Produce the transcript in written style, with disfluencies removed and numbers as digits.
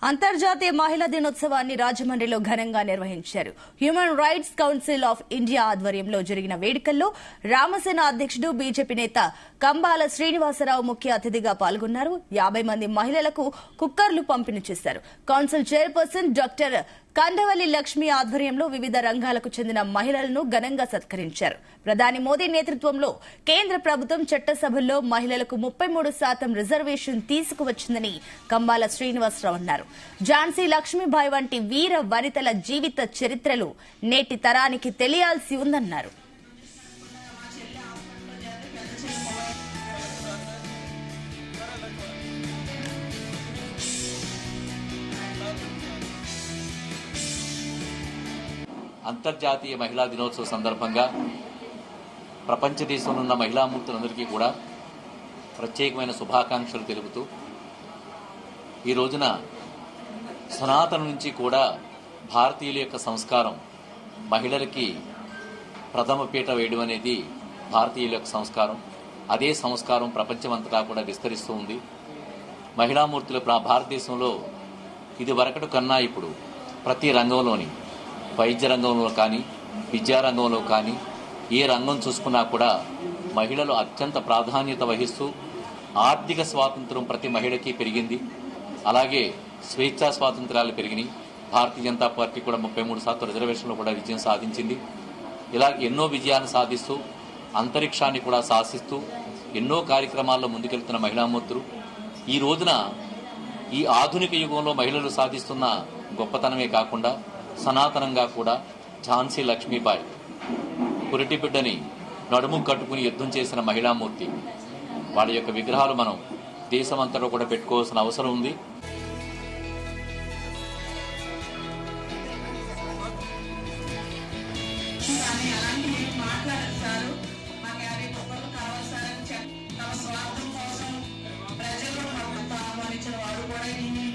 అంతర్జాతీయ మహిళా దినోత్సవాన్ని రాజమండ్రిలో ఘనంగా నిర్వహించారు. Human rights council of India ఆధ్వర్యంలో జరిగిన వేడుకల్లో రామసేన అధ్యక్షుడు బీజేపీ నేత కంబాల శ్రీనివాసరావు ముఖ్య అతిథిగా పాల్గొన్నారు. 50 మంది మహిళలకు కుక్కర్లు పంపిణీ చేశారు. Council chairperson doctor Kandavalli Lakshmi ఆధ్వర్యంలో వివిధ రంగాలకు చెందిన మహిళలను ఘనంగా సత్కరించారు. ప్రధాని మోదీ నేతృత్వంలో కేంద్ర ప్రభుత్వం చట్టసభల్లో మహిళలకు 33% రిజర్వేషన్ తీసుకువచ్చిందని కంబాల శ్రీనివాసరావు అన్నారు. ఝాన్సీ లక్ష్మీబాయి వంటి వీర వనితల జీవిత చరిత్రలు నేటి తరానికి తెలియాల్సి ఉందన్నారు. అంతర్జాతీయ మహిళా దినోత్సవ సందర్భంగా ప్రపంచ దేశంలో ఉన్న మహిళామూర్తులందరికీ కూడా ప్రత్యేకమైన శుభాకాంక్షలు తెలుపుతూ ఈ రోజున సనాతన నుంచి కూడా భారతీయుల యొక్క సంస్కారం మహిళలకి ప్రథమ పీట వేయడం అనేది భారతీయుల యొక్క సంస్కారం. అదే సంస్కారం ప్రపంచమంతటా కూడా విస్తరిస్తూ ఉంది. మహిళామూర్తులు భారతదేశంలో ఇది వరకటి కన్నా ఇప్పుడు ప్రతి రంగంలోని వైద్య రంగంలో కానీ విద్యారంగంలో కానీ ఏ రంగం చూసుకున్నా కూడా మహిళలు అత్యంత ప్రాధాన్యత వహిస్తూ ఆర్థిక స్వాతంత్రం ప్రతి మహిళకి పెరిగింది. అలాగే స్వేచ్ఛా స్వాతంత్రాలు పెరిగినాయి. భారతీయ జనతా పార్టీ కూడా 33% రిజర్వేషన్లో కూడా విజయం సాధించింది. ఇలా ఎన్నో విజయాన్ని సాధిస్తూ అంతరిక్షాన్ని కూడా శాసిస్తూ ఎన్నో కార్యక్రమాల్లో ముందుకెళ్తున్న మహిళామూర్తులు ఈ రోజున ఈ ఆధునిక యుగంలో మహిళలు సాధిస్తున్న గొప్పతనమే కాకుండా సనాతనంగా కూడా ఝాన్సీ లక్ష్మీబాయి పురిటి బిడ్డని నడుము కట్టుకుని యుద్ధం చేసిన మహిళామూర్తి వాళ్ళ యొక్క విగ్రహాలు మనం దేశమంతటా కూడా పెట్టుకోవాల్సిన అవసరం ఉంది. వాడు కూడా